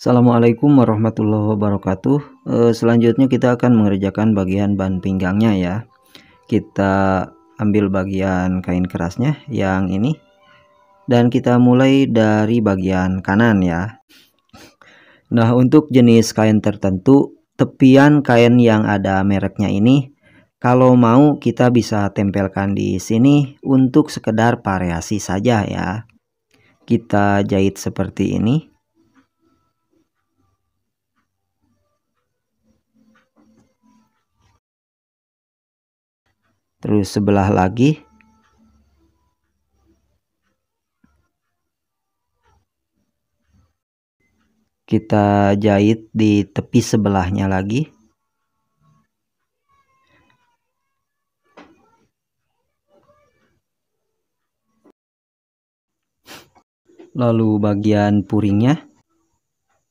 Assalamualaikum warahmatullahi wabarakatuh. Selanjutnya kita akan mengerjakan bagian ban pinggangnya ya. Kita ambil bagian kain kerasnya yang ini dan kita mulai dari bagian kanan ya. Nah, untuk jenis kain tertentu, tepian kain yang ada mereknya ini kalau mau kita bisa tempelkan di sini untuk sekedar variasi saja ya. Kita jahit seperti ini. Terus sebelah lagi. Kita jahit di tepi sebelahnya lagi. Lalu bagian puringnya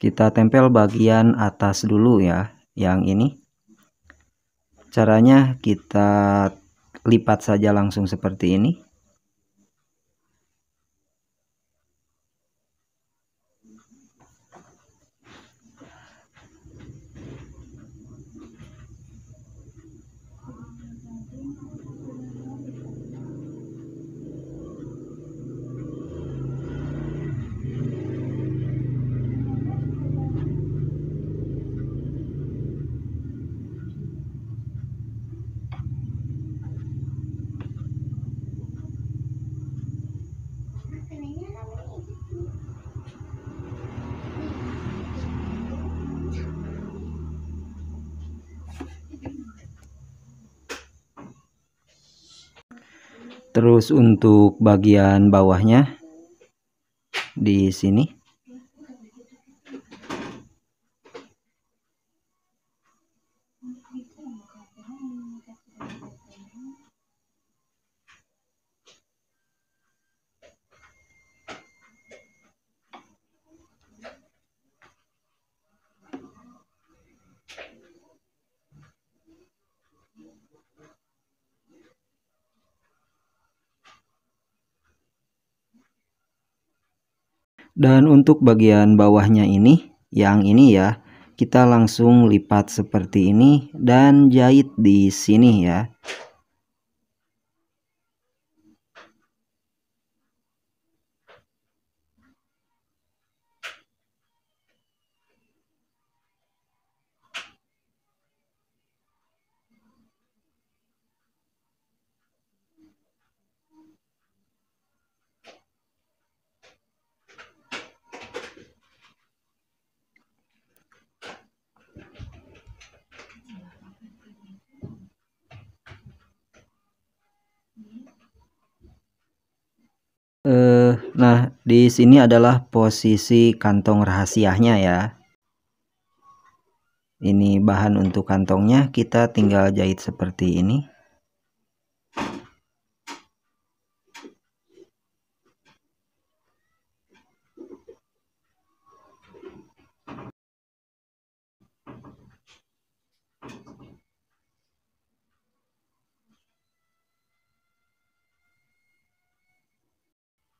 kita tempel bagian atas dulu ya, yang ini. Caranya kita lipat saja langsung seperti ini. Terus untuk bagian bawahnya di sini. Dan untuk bagian bawahnya ini, yang ini ya, kita langsung lipat seperti ini dan jahit di sini ya. Nah, di sini adalah posisi kantong rahasianya ya. Ini bahan untuk kantongnya, kita tinggal jahit seperti ini.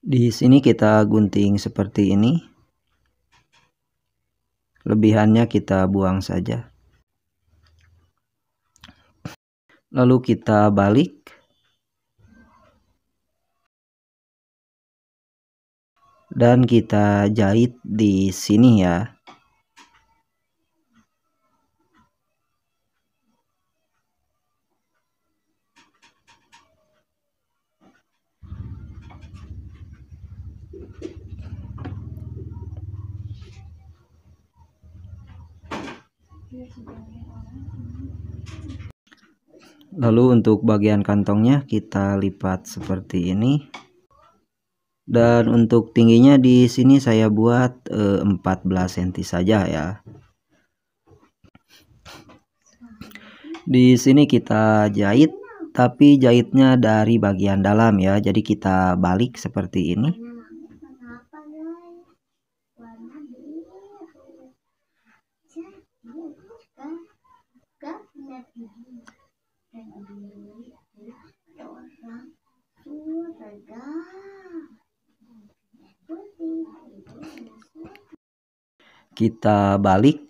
Di sini kita gunting seperti ini. Lebihannya kita buang saja. Lalu kita balik. Dan kita jahit di sini ya. Lalu untuk bagian kantongnya kita lipat seperti ini. Dan untuk tingginya di sini saya buat 14 cm saja ya. Di sini kita jahit, tapi jahitnya dari bagian dalam ya. Jadi kita balik seperti ini. kita balik.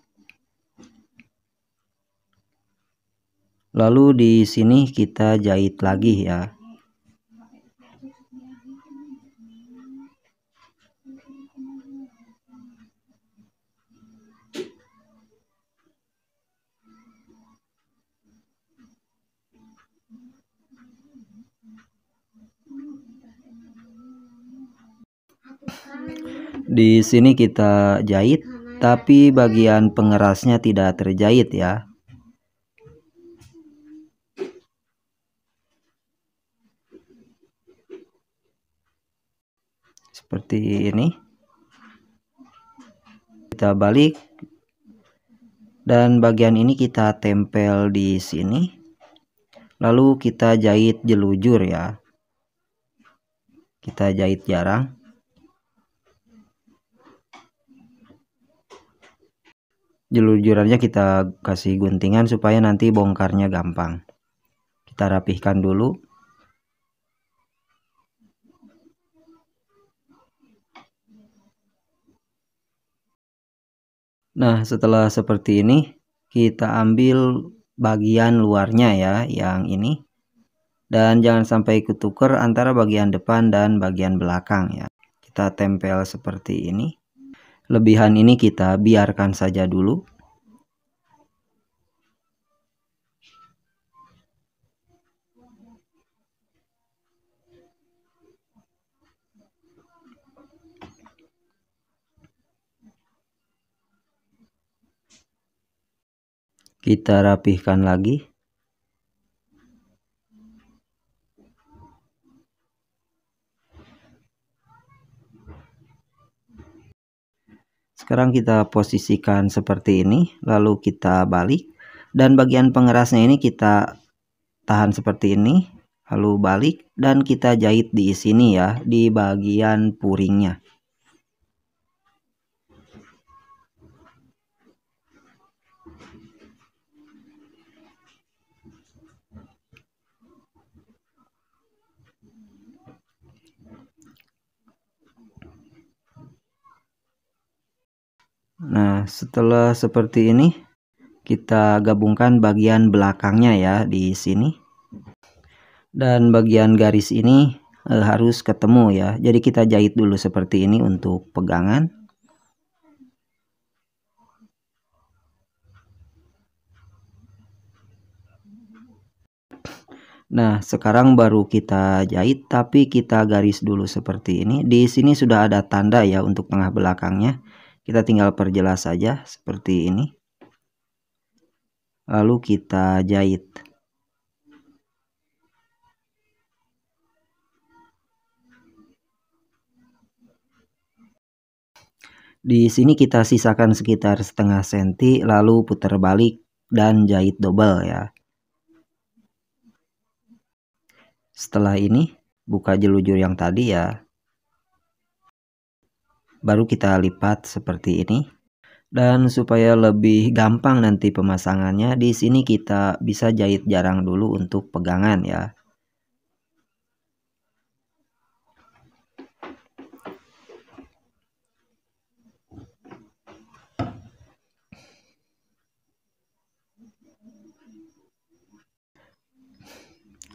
Lalu di sini kita jahit lagi ya. Di sini kita jahit, tapi bagian pengerasnya tidak terjahit ya. Seperti ini. Kita balik dan bagian ini kita tempel di sini. Lalu kita jahit jelujur ya. Kita jahit jarang. Jelujurannya kita kasih guntingan supaya nanti bongkarnya gampang. Kita rapihkan dulu. Nah, setelah seperti ini kita ambil bagian luarnya ya, yang ini. Dan jangan sampai ketuker antara bagian depan dan bagian belakang ya. Kita tempel seperti ini. Lebihan ini kita biarkan saja dulu. Kita rapihkan lagi. Sekarang kita posisikan seperti ini, lalu kita balik. Dan bagian pengerasnya ini kita tahan seperti ini, lalu balik. Dan kita jahit di sini ya, di bagian puringnya. Nah, setelah seperti ini kita gabungkan bagian belakangnya ya di sini. Dan bagian garis ini harus ketemu ya. Jadi kita jahit dulu seperti ini untuk pegangan. Nah, sekarang baru kita jahit, tapi kita garis dulu seperti ini. Di sini sudah ada tanda ya untuk tengah belakangnya. Kita tinggal perjelas saja seperti ini. Lalu kita jahit. Di sini kita sisakan sekitar setengah senti, lalu putar balik dan jahit double ya. Setelah ini buka jelujur yang tadi ya. Baru kita lipat seperti ini. Dan supaya lebih gampang nanti pemasangannya, di sini kita bisa jahit jarang dulu untuk pegangan ya.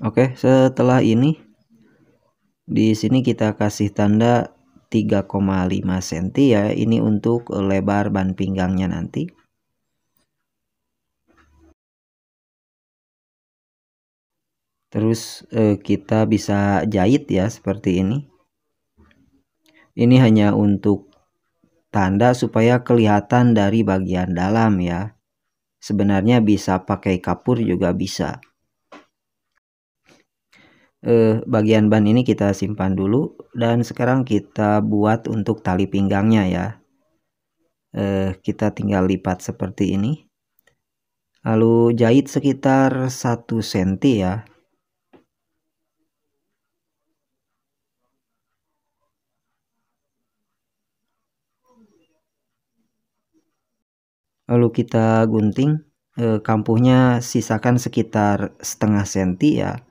Oke, setelah ini di sini kita kasih tanda 3,5 cm ya. Ini untuk lebar ban pinggangnya nanti. Terus kita bisa jahit ya seperti ini. Ini hanya untuk tanda supaya kelihatan dari bagian dalam ya. Sebenarnya bisa pakai kapur juga bisa. Bagian ban ini kita simpan dulu. Dan sekarang kita buat untuk tali pinggangnya ya. Kita tinggal lipat seperti ini. Lalu jahit sekitar 1 cm ya. Lalu kita gunting, kampuhnya sisakan sekitar setengah senti ya.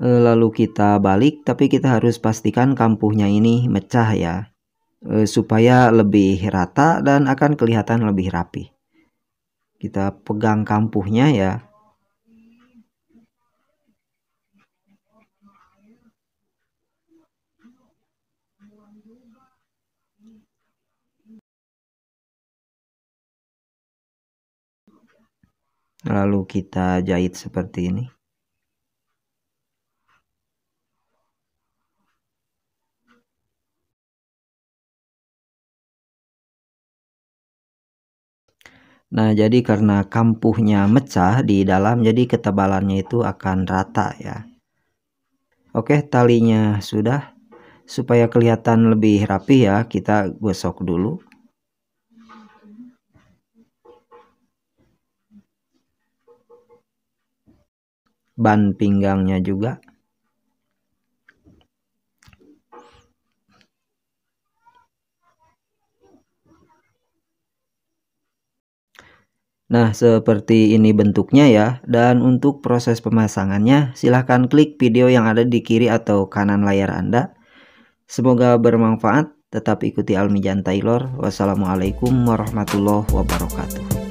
Lalu kita balik, tapi kita harus pastikan kampuhnya ini mecah ya, supaya lebih rata dan akan kelihatan lebih rapi. Kita pegang kampuhnya ya. Lalu kita jahit seperti ini. Nah, jadi karena kampuhnya mecah di dalam, jadi ketebalannya itu akan rata ya. Oke, talinya sudah. Supaya kelihatan lebih rapi ya, kita gosok dulu. Ban pinggangnya juga. Nah, seperti ini bentuknya ya. Dan untuk proses pemasangannya, silahkan klik video yang ada di kiri atau kanan layar Anda. Semoga bermanfaat. Tetap ikuti Almijan Taylor. Wassalamualaikum warahmatullahi wabarakatuh.